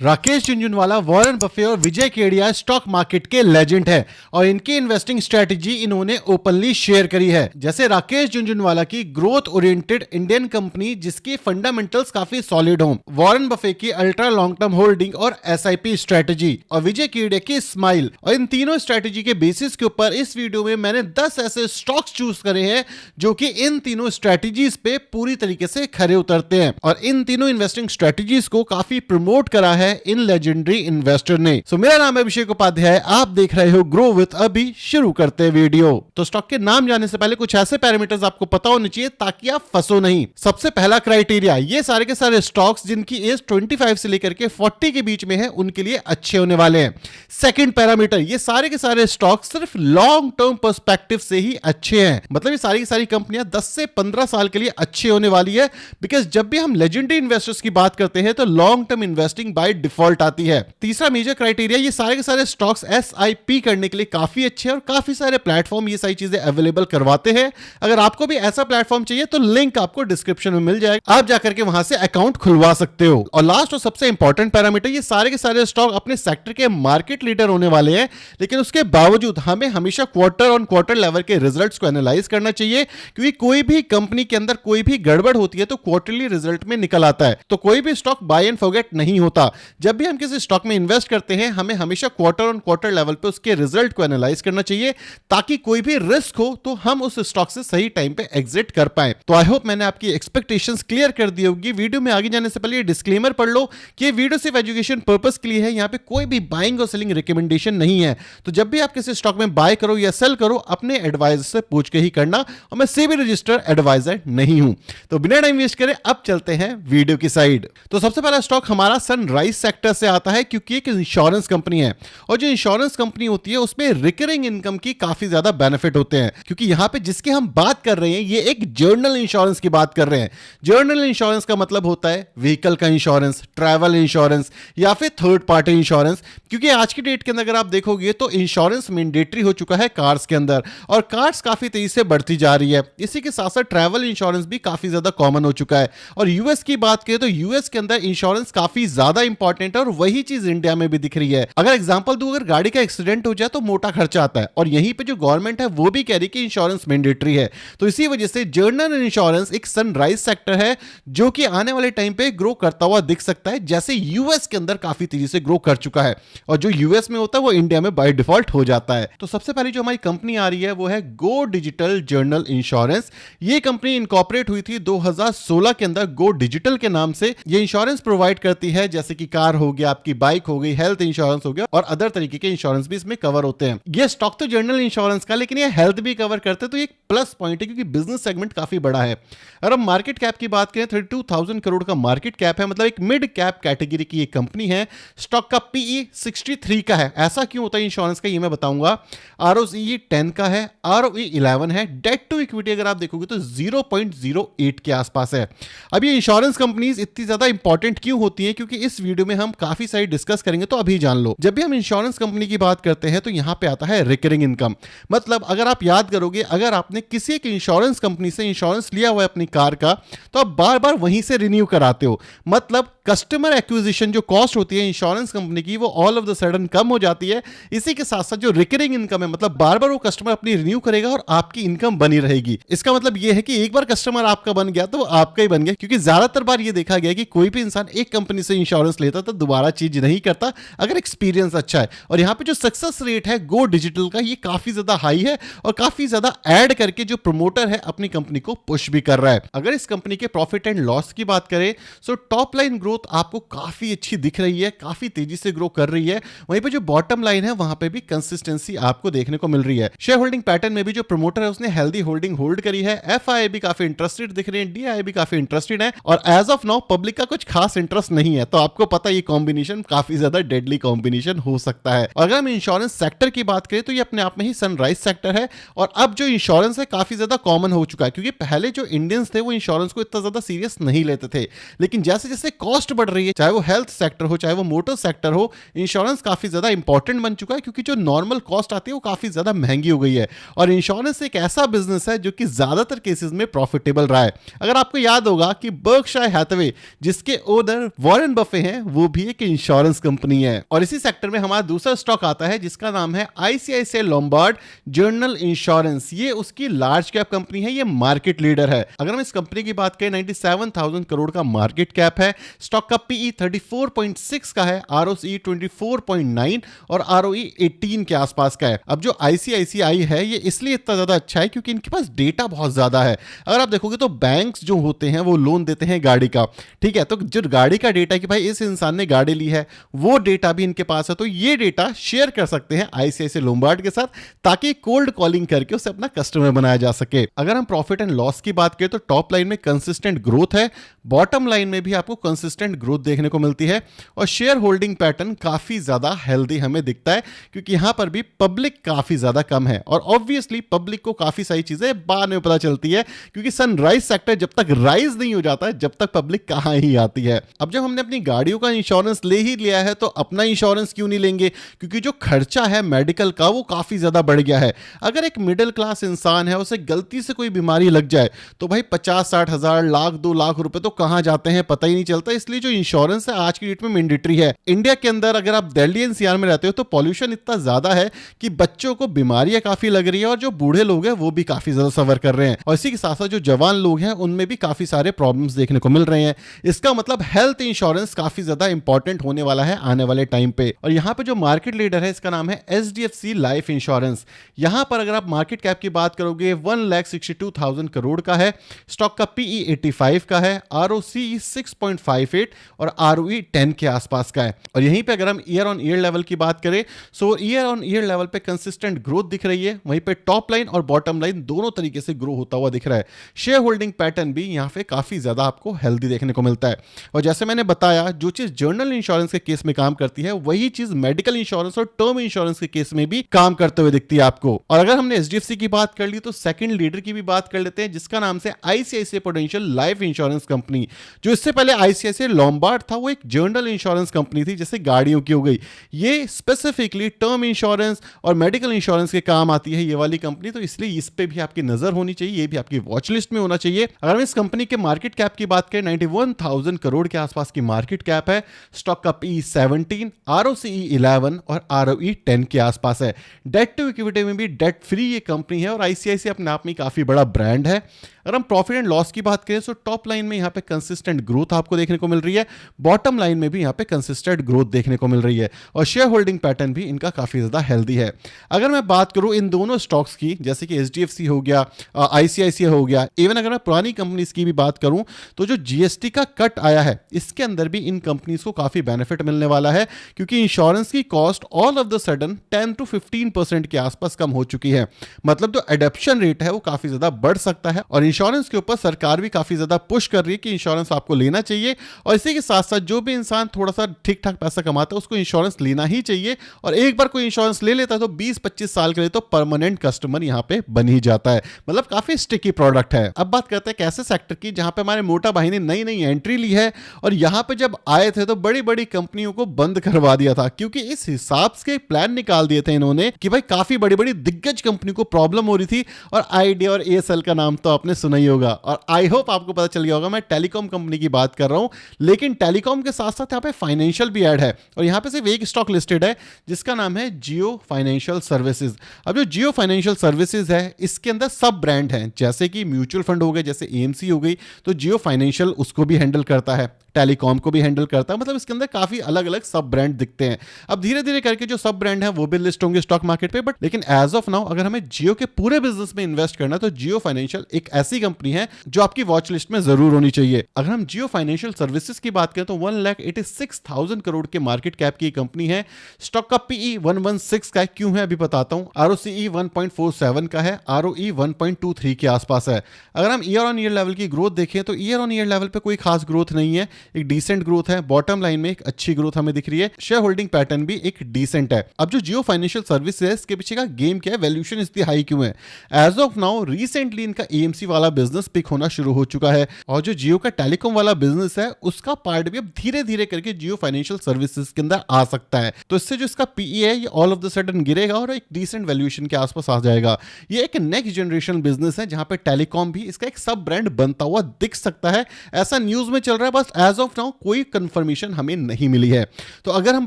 Rakesh Jhunjhunwala, Warren Buffett और विजय Kedia stock market के legend है और इनकी इन्वेस्टिंग स्ट्रेटजी इन्होंने ओपनली शेयर करी है। जैसे राकेश झुनझुनवाला की ग्रोथ ओरिएंटेड इंडियन कंपनी जिसकी फंडामेंटल्स काफी सॉलिड हों, वॉरेन बफे की अल्ट्रा लॉन्ग टर्म होल्डिंग और एसआईपी स्ट्रेटजी, और विजय केडिया की स्माइल। और इन तीनों स्ट्रेटजी के बेसिस के ऊपर इस वीडियो में मैंने 10 ऐसे स्टॉक्स चूज करे हैं जो कि इन तीनों स्ट्रेटजीज पे पूरी तरीके से खरे उतरते हैं और इन तीनों इन्वेस्टिंग स्ट्रेटजीज को काफी प्रमोट करा है इन लेजेंडरी इन्वेस्टर ने। सो मेरा नाम है अभिषेक उपाध्याय, आप देख रहे हो ग्रो विद अभी। शुरू करते हैं वीडियो। तो स्टॉक के नाम जानने से पहले कुछ ऐसे पैरामीटर्स आपको पता होने चाहिए ताकि आप फंसो नहीं। सबसे पहला क्राइटेरिया, ये सारे के सारे स्टॉक्स जिनकी एज 25 से लेकर के 40 के बीच में है उनके लिए अच्छे होने वाले हैं। सेकंड पैरामीटर, ये सारे के सारे स्टॉक्स सिर्फ लॉन्ग टर्म पर्सपेक्टिव से ही अच्छे हैं, मतलब ये सारी की सारी कंपनियां 10 से 15 साल के लिए अच्छी होने वाली है। बिकॉज जब भी हम लेजेंडरी इन्वेस्टर्स की बात करते हैं तो long term investing by default आती है। तीसरा मेजर क्राइटेरिया, ये सारे के सारे स्टॉक्स एसआईपी करने के लिए काफी अच्छे हैं और काफी सारे प्लेटफॉर्म ये सारी चीजें अवेलेबल करवाते हैं। अगर आपको भी ऐसा प्लेटफॉर्म चाहिए तो लिंक आपको डिस्क्रिप्शन में मिल जाएगा, आप जाकर के वहां से अकाउंट खुलवा सकते हो। और लास्ट और सबसे इंपॉर्टेंट पैरामीटर, ये सारे के सारे स्टॉक अपने सेक्टर के मार्केट लीडर होने वाले हैं, लेकिन उसके बावजूद हमें हमेशा क्वार्टर ऑन क्वार्टर लेवल के रिजल्ट्स को एनालाइज करना चाहिए, क्योंकि कोई भी कंपनी के अंदर कोई भी गड़बड़ होती है तो क्वार्टरली रिजल्ट में निकल आता है। तो कोई भी स्टॉक बाय एंड फॉरगेट नहीं होता। जब भी हम किसी स्टॉक में इन्वेस्ट करते हैं हमें हमेशा क्वार्टर ऑन क्वार्टर लेवल पे उसके रिजल्ट को एनालाइज करना चाहिए, ताकि कोई भी रिस्क हो तो हम उस स्टॉक से सही टाइम पे एग्जिट कर पाए। तो आई होप मैंने आपकी एक्सपेक्टेशंस क्लियर कर दी होगी। वीडियो में आगे जाने से पहले ये डिस्क्लेमर पढ़ लो कि ये वीडियो सिर्फ एजुकेशन पर्पस के लिए है, यहाँ पे कोई भी बाइंग और सेलिंग रिकमेंडेशन नहीं है। तो जब भी आप किसी स्टॉक में बाय करो या सेल करो अपने एडवाइजर से पूछ के ही करना, और मैं सेबी रजिस्टर्ड एडवाइजर नहीं हूं। तो बिना टाइम वेस्ट करे अब चलते हैं वीडियो की साइड। तो सबसे पहला स्टॉक हमारा सनराइज सेक्टर से आता है, क्योंकि एक इंश्योरेंस कंपनी है और जो इंश्योरेंस कंपनी होती है उसमें रिकरिंग इनकम की काफी ज्यादा बेनिफिट होते हैं। क्योंकि यहां पे जिसकी हम बात कर रहे हैं ये एक जर्नल इंश्योरेंस की बात कर रहे हैं। जर्नल इंश्योरेंस का मतलब होता है व्हीकल का इंश्योरेंस, ट्रैवल इंश्योरेंस या फिर थर्ड पार्टी इंश्योरेंस। क्योंकि आज की डेट के अंदर अगर आप देखोगे तो इंश्योरेंस मैंडेटरी हो चुका है कार्स के अंदर, और कार्स काफी तेजी से बढ़ती जा रही है। इसी के साथ साथ ट्रैवल इंश्योरेंस भी काफी ज्यादा कॉमन हो चुका है। और यूएस की बात करें तो यूएस के अंदर इंश्योरेंस काफी ज्यादा इंपॉर्टेंट है और वही चीज इंडिया में भी दिख रही है। अगर एग्जांपल दूं, अगर गाड़ी का एक्सीडेंट हो जाए तो मोटा खर्चा आता है, और यहीं पे जो गवर्नमेंट है वो भी कह रही है कि इंश्योरेंस मैंडेटरी है। तो इसी वजह से जर्नल इंश्योरेंस एक सनराइज सेक्टर है जो कि आने वाले टाइम पे ग्रो करता हुआ दिख सकता है, जैसे यूएस के अंदर काफी तेजी से ग्रो कर चुका है। और जो यूएस में होता है वो इंडिया में बाय डिफॉल्ट हो जाता है। तो सबसे पहले जो हमारी कंपनी आ रही है वो है गो डिजिटल जर्नल इंश्योरेंस। ये कंपनी इनकॉर्पोरेट हुई थी 2016 के अंदर गो डिजिटल के नाम से। ये इंश्योरेंस प्रोवाइड करती है, जैसे कि कार हो गया, आपकी बाइक हो गई, हेल्थ इंश्योरेंस हो गया और अदर तरीके के इंश्योरेंस भी इसमें कवर होते हैं। ये स्टॉक तो जर्नल इंश्योरेंस का, लेकिन ये हेल्थ भी कवर करते हैं, तो ये एक प्लस पॉइंट है क्योंकि बिजनेस सेगमेंट काफी बड़ा है। अगर हम मार्केट कैप की बात करें 32,000 करोड़ का मार्केट कैप है, मतलब एक मिड कैप कैटेगरी की एक कंपनी है। स्टॉक का पीई 63 का है। ऐसा क्यों होता है इंश्योरेंस का ये मैं बताऊंगा। आरओई 10 का है, आरओई 11 है। डेट टू इक्विटी अगर आप देखोगे तो 0.08 के आसपास है। अब ये इंश्योरेंस कंपनीज इतनी ज्यादा इंपॉर्टेंट क्यों होती है, क्योंकि इस वीडियो में हम काफी सारी डिस्कस करेंगे, तो अभी जान लो। जब भी हम इंश्योरेंस कंपनी की बात करते हैं तो यहां पे आता है रिकरिंग इनकम। मतलब अगर आप याद करोगे, अगर आपने किसी एक इंश्योरेंस कंपनी से इंश्योरेंस लिया हुआ है अपनी कार का, तो आप बार बार वहीं से रिन्यू कराते हो। मतलब कस्टमर एक्विजिशन जो कॉस्ट होती है इंश्योरेंस कंपनी की वो ऑल ऑफ द सडन कम हो जाती है। इसी के साथ साथ जो रिकरिंग इनकम है, मतलब बार बार वो कस्टमर अपनी रिन्यू करेगा और आपकी इनकम बनी रहेगी। इसका मतलब ये है कि एक बार कस्टमर आपका बन गया तो वो आपका ही बन गया, क्योंकि ज्यादातर बार ये देखा गया कि कोई भी इंसान एक कंपनी से इंश्योरेंस लेता तो दोबारा चीज नहीं करता अगर एक्सपीरियंस अच्छा है। और यहाँ पे जो सक्सेस रेट है गो डिजिटल का ये काफी ज्यादा हाई है और काफी ज्यादा ऐड करके जो प्रमोटर है अपनी कंपनी को पुश भी कर रहा है। अगर इस कंपनी के प्रॉफिट एंड लॉस की बात करें तो टॉप लाइन ग्रोथ आपको काफी अच्छी दिख रही है, काफी तेजी से ग्रो कर रही है। वहीं पे जो बॉटम लाइन है वहां पे भी कंसिस्टेंसी आपको देखने को मिल रही है। शेयर होल्डिंग पैटर्न में भी जो प्रमोटर है उसने हेल्दी होल्डिंग होल्ड करी है। एफआई भी काफी इंटरेस्टेड दिख रहे हैं, डीआई भी काफी इंटरेस्टेड है, और एज ऑफ नाउ पब्लिक का कुछ खास इंटरेस्ट नहीं है। तो आपको पता है ये कॉम्बिनेशन काफी ज्यादा डेडली कॉम्बिनेशन हो सकता है। और अगर हम इंश्योरेंस सेक्टर की बात करें तो ये अपने आप में ही सनराइज सेक्टर है, और अब जो इंश्योरेंस है काफी ज्यादा कॉमन हो चुका है। क्योंकि पहले जो इंडियंस थे वो इंश्योरेंस को इतना ज्यादा सीरियस नहीं लेते थे, लेकिन जैसे जैसे कॉस्ट बढ़ रही है, चाहे वो हेल्थ सेक्टर हो चाहे वो मोटर सेक्टर हो, इंश्योरेंस काफी ज्यादा इंपॉर्टेंट बन चुका है, क्योंकि जो नॉर्मल कॉस्ट आती है वो काफी ज्यादा महंगी हो गई है। और इंश्योरेंस एक ऐसा बिजनेस है जो कि ज्यादातर केसेस में प्रॉफिटेबल रहा है। अगर आपको याद होगा कि बर्कशायर हैथवे जिसके ओनर वॉरेन बफे हैं वो भी एक इंश्योरेंस कंपनी है। और इसी सेक्टर में हमारा दूसरा स्टॉक आता है जिसका नाम है आईसीआईसीआई लोम्बार्ड जनरल इंश्योरेंस। ये उसकी लार्ज कैप कंपनी है, ये मार्केट लीडर है। अगर हम इस कंपनी की बात करें 97,000 करोड़ का मार्केट कैप है, स्टॉक का पीई 34.6 का है, आरओसी 24.9 और आरओई 18 के आसपास का है। अब जो आईसीआईसीआई है ये इसलिए इतना ज्यादा अच्छा है क्योंकि इनके पास डेटा बहुत ज्यादा है। अगर आप देखोगे तो बैंक्स जो होते हैं वो लोन देते हैं गाड़ी का, ठीक है, तो जो गाड़ी का डेटा कि भाई इस इंसान ने गाड़ी ली है वो डेटा भी इनके पास है, तो ये डेटा शेयर कर सकते हैं आईसीआईसीआई लोम्बार्ड के साथ ताकि कोल्ड कॉलिंग करके उसे अपना कस्टमर बनाया जा सके। अगर हम प्रॉफिट एंड लॉस की बात करें तो टॉप लाइन में कंसिस्टेंट ग्रोथ है, बॉटम लाइन में भी आपको कंसिस्टेंट ग्रोथ देखने को मिलती है और शेयर होल्डिंग पैटर्न काफी ज्यादा हेल्दी हमें दिखता है क्योंकि यहां पर भी पब्लिक काफी ज्यादा कम है और ऑब्वियसली पब्लिक को काफी सारी चीजें बाद में पता चलती है क्योंकि सनराइज सेक्टर जब तक राइज नहीं हो जाता है जब तक पब्लिक कहां ही आती है। अब जब हमने अपनी गाड़ियों का इंश्योरेंस ले ही लिया है तो अपना इंश्योरेंस क्यों नहीं लेंगे, क्योंकि जो खर्चा है मेडिकल का वो काफी ज्यादा बढ़ गया है। अगर एक मिडिल क्लास इंसान है उसे गलती से कोई बीमारी लग जाए तो भाई 50-60 हजार, लाख 2 लाख रुपए तो कहां जाते हैं पता ही नहीं चलता। इसलिए जो इंश्योरेंस है आज की डेट में मैंडेटरी है। इंडिया के अंदर अगर आप दिल्ली एनसीआर में रहते हो तो पॉल्यूशन इतना ज्यादा है कि बच्चों को बीमारियां काफी लग रही है और जो बूढ़े लोग हैं वो भी काफी ज्यादा सफर कर रहे हैं और इसी के साथ साथ जो जवान लोग हैं उनमें भी काफी सारे प्रॉब्लम्स देखने को मिल रहे हैं। इसका मतलब हेल्थ इंश्योरेंस काफी ज्यादा इंपॉर्टेंट होने वाला है आने वाले टाइम पे। और यहां पे जो मार्केट लीडर है इसका नाम है एचडीएफसी लाइफ इंश्योरेंस। यहां पर अगर आप मार्केट कैप की बात करोगे 1,62,000 करोड़ का है, स्टॉक का पीई 85 का है, आरओसी 6.58 और आरओई 10 के आसपास का है। और यहीं पे अगर हम ईयर ऑन ईयर लेवल की बात करें सो ईयर ऑन ईयर लेवल पे कंसिस्टेंट ग्रोथ दिख रही है, वहीं पे टॉप लाइन और बॉटम लाइन दोनों तरीके से ग्रो होता हुआ दिख रहा है। शेयर होल्डिंग पैटर्न भी यहां पे काफी ज्यादा आपको हेल्दी देखने को मिलता है। और जैसे मैंने बताया जो चीज जनरल इंश्योरेंस के केस में काम करती है वही चीज मेडिकल इंश्योरेंस और टर्म इंश्योरेंस के केस में भी काम करते हुए दिखती है आपको। और अगर हमने एचडीएफसी की बात कर ली तो सेकंड लीडर की भी बात कर लेते हैं जिसका नाम से ICICI prudential life insurance company. जो इससे पहले आईसीआईसीआई लोम्बार्ड था वो एक जनरल इंश्योरेंस कंपनी थी जैसे गाड़ियों की हो गई, ये स्पेसिफिकली टर्म इंश्योरेंस और मेडिकल इंश्योरेंस के काम आती है ये वाली कंपनी, तो इसलिए इस पे भी आपकी नजर होनी चाहिए, ये भी आपकी वॉच लिस्ट में होना चाहिए। अगर हम इस कंपनी के मार्केट कैप की बात करें 91,000 करोड़ के आसपास की मार्केट कैप है, स्टॉक का पी 17, आरओसीई 11 और आरओई 10 के आसपास है। डेट टू इक्विटी में भी डेट फ्री ये कंपनी है और आईसीआईसीआई अपने आप में काफी बड़ा ब्रांड है। अगर हम प्रॉफिट एंड लॉस की बात करें तो टॉप लाइन में यहां पे कंसिस्टेंट ग्रोथ आपको देखने को मिल रही है, बॉटम लाइन में भी यहां पे कंसिस्टेंट ग्रोथ देखने को मिल रही है और शेयर होल्डिंग पैटर्न भी इनका काफी ज्यादा हेल्दी है। अगर मैं बात करूं इन दोनों स्टॉक्स की जैसे कि एचडीएफसी हो गया, आईसीआईसीआई हो गया, इवन अगर मैं पुरानी कंपनीज की भी बात करूं तो जो जीएसटी का कट आया है इसके अंदर भी इन कंपनीज को काफी बेनिफिट मिलने वाला है क्योंकि इंश्योरेंस की cost all of the sudden 10 to 15% के आसपास कम हो चुकी है। मतलब जो एडॉप्शन रेट है वो काफी ज्यादा बढ़ सकता है और इंश्योरेंस के ऊपर सरकार भी काफी ज्यादा पुश कर रही है कि इंश्योरेंस आपको लेना चाहिए और इसी के साथ साथ जो भी इंसान थोड़ा सा ठीक ठाक पैसा कमाता है उसको इंश्योरेंस लेना ही चाहिए और एक बार कोई इंश्योरेंस ले लेता है तो 20-25 साल के लिए तो परमानेंट कस्टमर यहां पे बन ही जाता है। मतलब काफी स्टिकी प्रोडक्ट है। अब बात करते हैं कैसे सेक्टर की जहां पे हमारे मोटा भाई ने नई नई एंट्री ली है और यहां पे जब आए थे तो बड़ी बड़ी कंपनियों को बंद करवा दिया था क्योंकि इस हिसाब से प्लान निकाल दिए थे इन्होंने कि भाई काफी बड़ी बड़ी दिग्गज कंपनी को प्रॉब्लम हो रही थी और आइडिया और एएसएल का नाम तो आपने सुना ही होगा और आई होप आपको पता चल गया होगा मैं टेलीकॉम कंपनी की बात कर रहा हूं। लेकिन टेलीकॉम के साथ साथ यहां पे फाइनेंशियल भी ऐड है और यहां पे सिर्फ एक स्टॉक लिस्टेड है जिसका नाम है जियो फाइनेंशियल सर्विसेज। अब जो जियो फाइनेंशियल सर्विसेज है इसके अंदर सब ब्रांड हैं जैसे कि म्यूचुअल फंड हो गए, जैसे एएमसी हो गई, तो जियो फाइनेंशियल उसको भी हैंडल करता है, टेलीकॉम को भी हैंडल करता है। मतलब इसके अंदर काफी अलग अलग सब ब्रांड दिखते हैं। अब धीरे धीरे करके जो सब ब्रांड है वो भी लिस्ट होंगे स्टॉक मार्केट पे, बट लेकिन एज ऑफ नाउ अगर हमें जियो के पूरे बिजनेस में इन्वेस्ट करना है तो जियो फाइनेंशियल एक ऐसी कंपनी है जो आपकी वॉच लिस्ट में जरूर होनी चाहिए। अगर हम जियो फाइनेंशियल सर्विसेज की बात करें तो 1,86,000 करोड़ के मार्केट कैप की कंपनी है, स्टॉक का पीई 116 का है। क्यों है अभी बताता हूं। आरओसीई 1.47 का है, आरओई 1.23 के आसपास है। अगर हम ईयर ऑन ईयर लेवल की ग्रोथ देखें तो ईयर ऑन ईयर लेवल पे कोई खास ग्रोथ नहीं है, एक डिसेंट ग्रोथ है। बॉटम लाइन में एक अच्छी ग्रोथ हमें दिख रही है, शेयर होल्डिंग पैटर्न भी एक डिसेंट है। अब जो जियो फाइनेंशियल सर्विस है इसके पीछे का गेम क्या है, वैल्यूएशन इतनी हाई क्यों है। एज ऑफ नाउ रिसेंटली इनका एएमसी वाला वाला बिजनेस पिक होना शुरू हो चुका है और जो जियो का टेलीकॉम वाला बिजनेस है उसका पार्ट भी अब धीरे धीरे करके जियो फाइनेंशियल सर्विसेज के अंदर आ सकता है। तो इससे जो इसका पीई है ये ऑल ऑफ द सडन गिरेगा और एक डिसेंट वैल्यूएशन के आसपास आ जाएगा। ये एक नेक्स्ट जनरेशन बिजनेस है जहां पे टेलीकॉम भी इसका एक सब ब्रांड बनता हुआ दिख सकता है, ऐसा न्यूज में चल रहा है, बस एज ऑफ नाउ कोई कंफर्मेशन हमें नहीं मिली है। तो अगर हम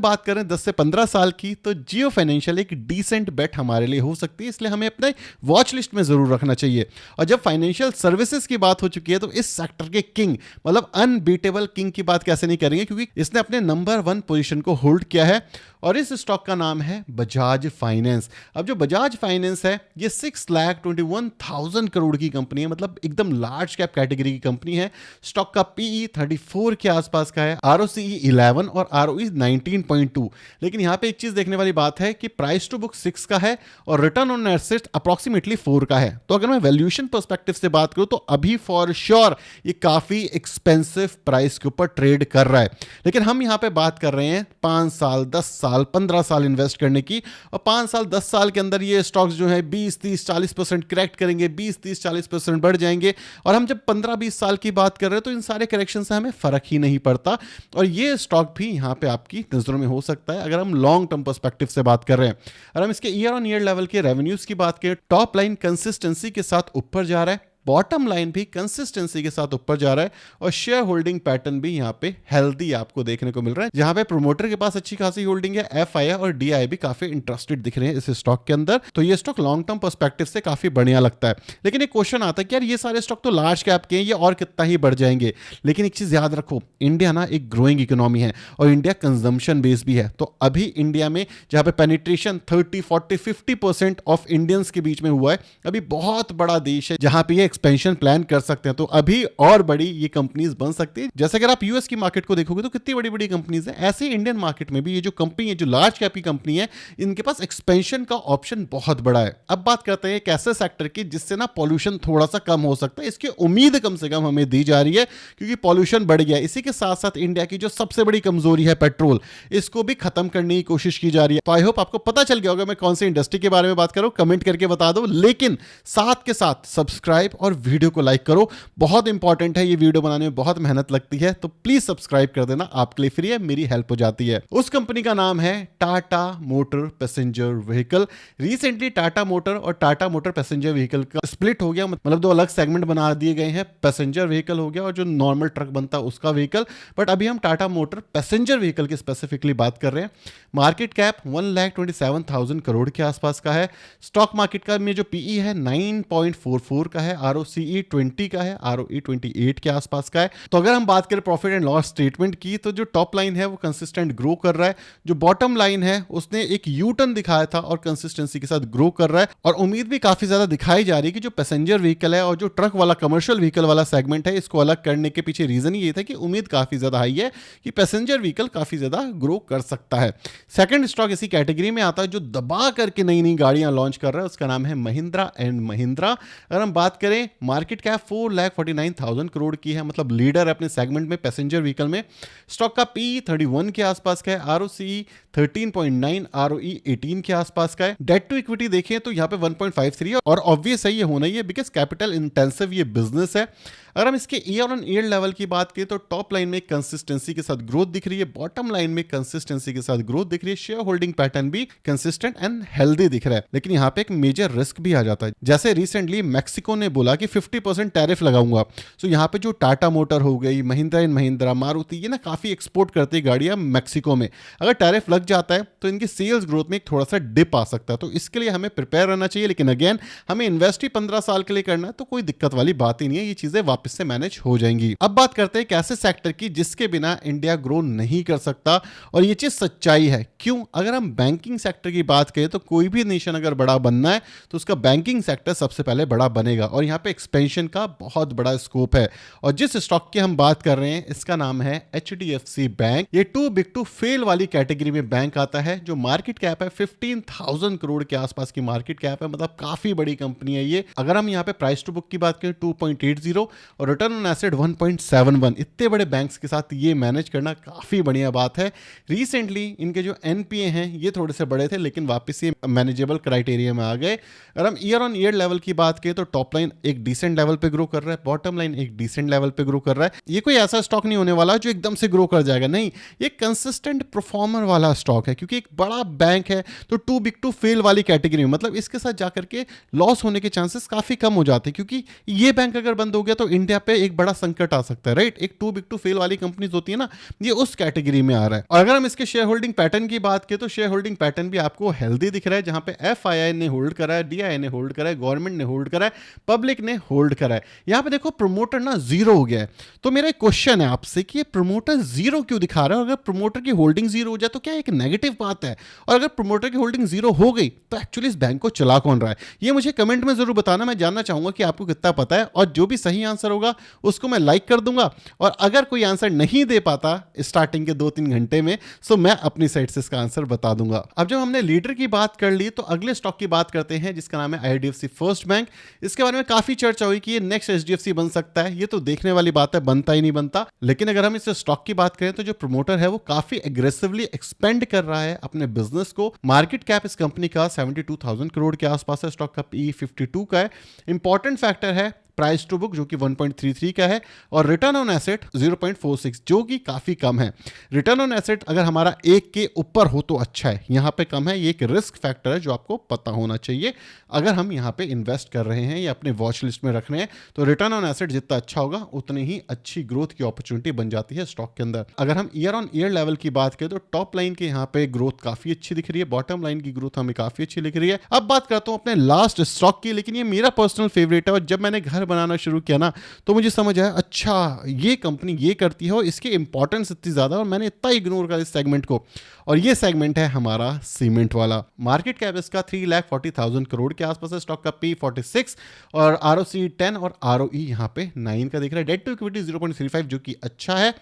बात करें 10 से 15 साल की तो जियो फाइनेंशियल एक डिसेंट बेट हमारे लिए हो सकती है, इसलिए हमें अपने वॉच लिस्ट में जरूर रखना चाहिए। और जब फाइनेंशियल सर्विसेज की बात हो चुकी है तो इस सेक्टर के किंग मतलब अनबीटेबल किंग की बात कैसे नहीं करेंगे, क्योंकि इसने अपने नंबर 1 पोजीशन को होल्ड किया है और इस स्टॉक का नाम है बजाज फाइनेंस। अब जो बजाज फाइनेंस है ये 6,21,000 करोड़ की कंपनी है, मतलब एकदम लार्ज कैप कैटेगरी की कंपनी है। स्टॉक का पीई 34 के आसपास का है, आरओसीई 11 और आरओई 19.2। लेकिन यहां पे एक चीज देखने वाली बात है कि प्राइस टू बुक 6 का है और रिटर्न ऑन एसेट्स अप्रोक्सीमेटली 4 का है। तो अगर मैं वैल्यूएशन पर्सपेक्टिव से बात करूं तो अभी फॉर श्योर ये काफी एक्सपेंसिव प्राइस के ऊपर ट्रेड कर रहा है। लेकिन हम यहां पे बात कर रहे हैं 5 साल 10 साल 15 साल इन्वेस्ट करने की, और 5 साल 10 साल के अंदर ये स्टॉक्स जो है 20-30-40% करेक्ट करेंगे, 20-30-40% बढ़ जाएंगे। और हम जब 15-20 साल की बात कर रहे हैं तो इन सारे करेक्शन से हमें फर्क ही नहीं पड़ता और ये स्टॉक भी यहां पे आपकी नजरों में हो सकता है अगर हम लॉन्ग टर्म पर्सपेक्टिव से बात कर रहे हैं। अगर हम इसके ईयर ऑन ईयर लेवल के रेवेन्यूज की बात करें, टॉप लाइन कंसिस्टेंसी के साथ ऊपर जा रहा है, बॉटम लाइन भी कंसिस्टेंसी के साथ ऊपर जा रहा है और शेयर होल्डिंग पैटर्न भी यहां पे हेल्दी आपको देखने को मिल रहा है, जहां पे प्रोमोटर के पास अच्छी खासी होल्डिंग है, एफआईआई और डीआई भी काफी इंटरेस्टेड दिख रहे हैं इस स्टॉक के अंदर। तो ये स्टॉक लॉन्ग टर्म पर्सपेक्टिव से काफी बढ़िया लगता है। लेकिन एक क्वेश्चन आता है कि यार ये सारे स्टॉक तो लार्ज कैप के हैं, ये और कितना ही बढ़ जाएंगे। लेकिन एक चीज याद रखो, इंडिया ना एक ग्रोइंग इकोनॉमी है और इंडिया कंजम्पशन बेस भी है। तो अभी इंडिया में जहां पे पेनिट्रेशन 30-40-50% ऑफ इंडियंस के बीच में हुआ है, अभी बहुत बड़ा देश है जहां पे ये एक्सपेंशन प्लान कर सकते हैं। तो अभी और बड़ी ये कंपनीज बन सकती है। जैसे अगर आप यूएस की मार्केट को देखोगे तो कितनी बड़ी बड़ी कंपनीज है, ऐसे इंडियन मार्केट में भी ये जो कंपनी है, जो लार्ज कैप की कंपनी है, इनके पास एक्सपेंशन का ऑप्शन बहुत बड़ा है। अब बात करते हैं एक ऐसे सेक्टर की जिससे ना पॉल्यूशन थोड़ा सा कम हो सकता है, इसकी उम्मीद कम से कम हमें दी जा रही है क्योंकि पॉल्यूशन बढ़ गया है। इसी के साथ साथ इंडिया की जो सबसे बड़ी कमजोरी है पेट्रोल, इसको भी खत्म करने की कोशिश की जा रही है। तो आई होप आपको पता चल गया होगा मैं कौन सी इंडस्ट्री के बारे में बात कर रहा हूं, कमेंट करके बता दो। लेकिन साथ के साथ सब्सक्राइब और वीडियो को लाइक करो, बहुत इंपॉर्टेंट है। ये वीडियो बनाने में बहुत मेहनत लगती है, तो प्लीज सब्सक्राइब कर देना, आपके लिए फ्री है, मेरी हेल्प हो जाती है। उस कंपनी का नाम है Tata motor passenger vehicle. Recently Tata motor और टाटा मोटर पैसेंजर व्हीकल का स्प्लिट हो गया, मतलब दो अलग सेगमेंट बना दिए गए हैं। पैसेंजर व्हीकल हो गया और जो नॉर्मल ट्रक बनता है उसका व्हीकल। बट अभी हम टाटा मोटर पैसेंजर व्हीकल की स्पेसिफिकली बात कर रहे हैं। मार्केट कैप 1,27,000 करोड़ के आसपास का है। स्टॉक मार्केट का में जो पीई है 9.44 का है, आरओसीई 20 का है, आरओई 28 के आसपास का है। तो अगर हम बात करें प्रॉफिट एंड लॉस स्टेटमेंट की, तो जो टॉप लाइन है वो कंसिस्टेंट ग्रो कर रहा है, जो बॉटम लाइन है उसने एक यू टर्न दिखाया था और कंसिस्टेंसी के साथ ग्रो कर रहा है। और उम्मीद भी काफी ज्यादा दिखाई जा रही है कि जो पैसेंजर व्हीकल है और जो ट्रक वाला कमर्शियल व्हीकल वाला सेगमेंट है, इसको अलग करने के पीछे रीजन ये था कि उम्मीद काफी ज्यादा हाई है कि पैसेंजर व्हीकल काफी ज्यादा ग्रो कर सकता है। सेकंड स्टॉक इसी कैटेगरी में आता है जो दबा करके नई नई गाड़ियां लॉन्च कर रहा है, उसका नाम है महिंद्रा एंड महिंद्रा। अगर हम बात करें मार्केट कैप 4,49,000 करोड़ की है, मतलब लीडर है अपने सेगमेंट में पैसेंजर व्हीकल में। स्टॉक का पी 31 के आसपास का है, आरओसी 13.9, आरओई 18 के आसपास का है। डेट टू इक्विटी देखें तो यहाँ पे 1.53 है और ऑब्वियस है ये होना ही है बिकॉज कैपिटल इंटेंसिव ये बिजनेस है। अगर हम इसके ईयर ऑन ईयर लेवल की बात करें तो टॉप लाइन में कंसिस्टेंसी के साथ ग्रोथ दिख रही है, बॉटम लाइन में कंसिस्टेंसी के साथ ग्रोथ दिख रही है, शेयर होल्डिंग पैटर्न भी कंसिस्टेंट एंड हेल्दी दिख रहा है। लेकिन यहाँ पे एक मेजर रिस्क भी आ जाता है, जैसे रिसेंटली मैक्सिको ने बोला कि 50% टैरिफ लगाऊंगा। सो यहाँ पे जो टाटा मोटर हो गई, महिंद्रा एंड महिंद्रा, मारुति, ये ना काफी एक्सपोर्ट करती है गाड़ियां मैक्सिको में। अगर टैरिफ लग जाता है तो इनकी सेल्स ग्रोथ में एक थोड़ा सा डिप आ सकता है, तो इसके लिए हमें प्रिपेयर रहना चाहिए। लेकिन अगेन हमें इन्वेस्ट ही 15 साल के लिए करना है, तो कोई दिक्कत वाली बात ही नहीं है, ये चीजें वापस से मैनेज हो जाएंगी। अब बात करते हैं एक ऐसे सेक्टर की जिसके बिना इंडिया ग्रो नहीं कर सकता, और ये चीज सच्चाई है। क्यों? अगर हम बैंकिंग सेक्टर की बात करें तो कोई भी नेशन अगर बड़ा बनना है तो उसका बैंकिंग सेक्टर सबसे पहले बड़ा बनेगा, और यहाँ पे एक्सपेंशन का बहुत बड़ा स्कोप है। और जिस स्टॉक की हम बात कर रहे हैं इसका नाम है HDFC बैंक। ये टू बिग टू फेल वाली कैटेगरी में बैंक आता है, जो मार्केट कैप है 15,000 करोड़ के आसपास की मार्केट कैप है, मतलब काफी बड़ी कंपनी है ये। अगर हम यहाँ पे प्राइस टू बुक की बात करें 2.80 और रिटर्न ऑन एसेट 1.71। इतने बड़े बैंक्स के साथ ये मैनेज करना काफ़ी बढ़िया बात है। रिसेंटली इनके जो एनपीए हैं ये थोड़े से बड़े थे, लेकिन वापस ये मैनेजेबल क्राइटेरिया में आ गए। अगर हम ईयर ऑन ईयर लेवल की बात करें तो टॉप लाइन एक डिसेंट लेवल पे ग्रो कर रहा है, बॉटम लाइन एक डिसेंट लेवल पे ग्रो कर रहा है। ये कोई ऐसा स्टॉक नहीं होने वाला जो एकदम से ग्रो कर जाएगा, नहीं, ये कंसिस्टेंट परफॉर्मर वाला स्टॉक है, क्योंकि एक बड़ा बैंक है तो टू बिग टू फेल वाली कैटेगरी में, मतलब इसके साथ जाकर के लॉस होने के चांसेस काफी कम हो जाते हैं, क्योंकि ये बैंक अगर बंद हो गया तो इंडिया पे एक बड़ा संकट आ सकता है, राइट। एक टू बिग टू फेल वाली कंपनीज होती है ना, ये उस कैटेगरी में आ रहा है। और अगर हम इसके शेयर होल्डिंग पैटर्न की बात करें तो शेयर होल्डिंग पैटर्न भी आपको हेल्दी दिख रहा है, जहां पे एफआईआई ने होल्ड करा है, डीआई ने होल्ड करा है, गवर्नमेंट ने होल्ड करा है, पब्लिक ने होल्ड करा है। यहां पे देखो प्रमोटर ना जीरो हो गया है। तो मेरा एक क्वेश्चन है आपसे कि ये प्रमोटर जीरो क्यों दिखा रहा है? अगर प्रमोटर की होल्डिंग जीरो हो जाए तो क्या एक नेगेटिव बात है? और अगर प्रमोटर की होल्डिंग जीरो हो गई तो एक्चुअली इस बैंक को चला कौन रहा है? ये मुझे कमेंट में जरूर बताना, मैं जानना चाहूंगा कि आपको कितना पता है। और जो भी सही आंसर होगा उसको मैं लाइक कर दूंगा, और अगर कोई आंसर नहीं दे पाता स्टार्टिंग के 2-3 घंटे में तो मैं अपनी साइड से इसका आंसर बता दूंगा। अब जब हमने लीडर की बात कर ली तो अगले स्टॉक की बात करते हैं, जिसका नाम है आईडीएफसी फर्स्ट बैंक। इसके बारे में काफी चर्चा हुई कि ये नेक्स्ट एचडीएफसी बन सकता है। ये तो देखने वाली बात है, बनता ही नहीं बनता। लेकिन अगर हम इस स्टॉक की बात करें तो जो प्रमोटर है वो काफी एग्रेसिवली एक्सपेंड कर रहा है अपने बिजनेस को। मार्केट कैप इस कंपनी का 72,000 करोड़ के आसपास है, स्टॉक का पी 52 का है। इंपॉर्टेंट फैक्टर है प्राइस टू बुक जो कि 1.33 का है, और रिटर्न ऑन एसेट 0.46 जो कि काफी कम है। रिटर्न ऑन एसेट अगर हमारा 1 के ऊपर हो तो अच्छा है, यहां पे कम है। ये एक रिस्क फैक्टर है जो आपको पता होना चाहिए अगर हम यहां पे इन्वेस्ट कर रहे हैं या अपने वॉच लिस्ट में रख रहे हैं। तो रिटर्न ऑन एसेट जितना अच्छा होगा उतनी ही अच्छी ग्रोथ की अपॉर्चुनिटी बन जाती है स्टॉक के अंदर। अगर हम ईयर ऑन ईयर लेवल की बात करें तो टॉप लाइन के यहाँ पे ग्रोथ काफी अच्छी दिख रही है, बॉटम लाइन की ग्रोथ हमें काफी अच्छी दिख रही है। अब बात करता हूं अपने लास्ट स्टॉक की, लेकिन ये मेरा पर्सनल फेवरेट है, और जब मैंने घर बनाना शुरू किया ना तो मुझे समझ आया अच्छा ये कंपनी ये करती है और इसकी इंपॉर्टेंस इतनी ज्यादा, और मैंने इतना इग्नोर कर इस सेगमेंट को। और ये सेगमेंट है हमारा सीमेंट वाला। मार्केट कैप इसका 3,40,000 करोड़ के आसपास है, स्टॉक का पी 46 और आरओसी 10 और आरओई यहाँ पे 9 का दिख रहा है। डेट टू इक्विटी 0.35 जो कि अच्छा है।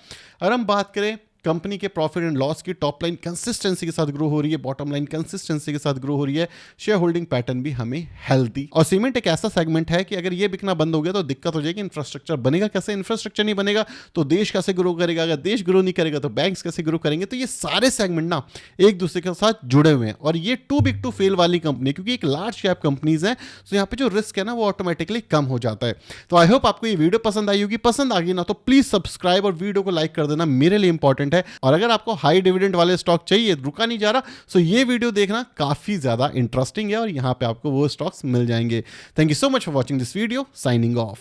अगर हम बात करें कंपनी के प्रॉफिट एंड लॉस की, टॉप लाइन कंसिस्टेंसी के साथ ग्रो हो रही है, बॉटम लाइन कंसिस्टेंसी के साथ ग्रो हो रही है, शेयर होल्डिंग पैटर्न भी हमें हेल्दी। और सीमेंट एक ऐसा सेगमेंट है कि अगर ये बिकना बंद हो गया तो दिक्कत हो जाएगी। इंफ्रास्ट्रक्चर बनेगा कैसे? इंफ्रास्ट्रक्चर नहीं बनेगा तो देश कैसे ग्रो करेगा? अगर देश ग्रो नहीं करेगा तो बैंक्स कैसे ग्रो करेंगे? तो ये सारे सेगमेंट ना एक दूसरे के साथ जुड़े हुए हैं, और ये टू बिग टू फेल वाली कंपनी, क्योंकि एक लार्ज कैप कंपनीज है तो यहाँ पे जो रिस्क है ना वो ऑटोमेटिकली कम हो जाता है। तो आई होप आपको ये वीडियो पसंद आई होगी। पसंद आ गई ना तो प्लीज सब्सक्राइब और वीडियो को लाइक कर देना, मेरे लिए इंपॉर्टेंट है। और अगर आपको हाई डिविडेंड वाले स्टॉक चाहिए, रुका नहीं जा रहा, सो ये वीडियो देखना काफी ज्यादा इंटरेस्टिंग है और यहां पे आपको वो स्टॉक्स मिल जाएंगे। Thank you so much for watching this video. Signing off.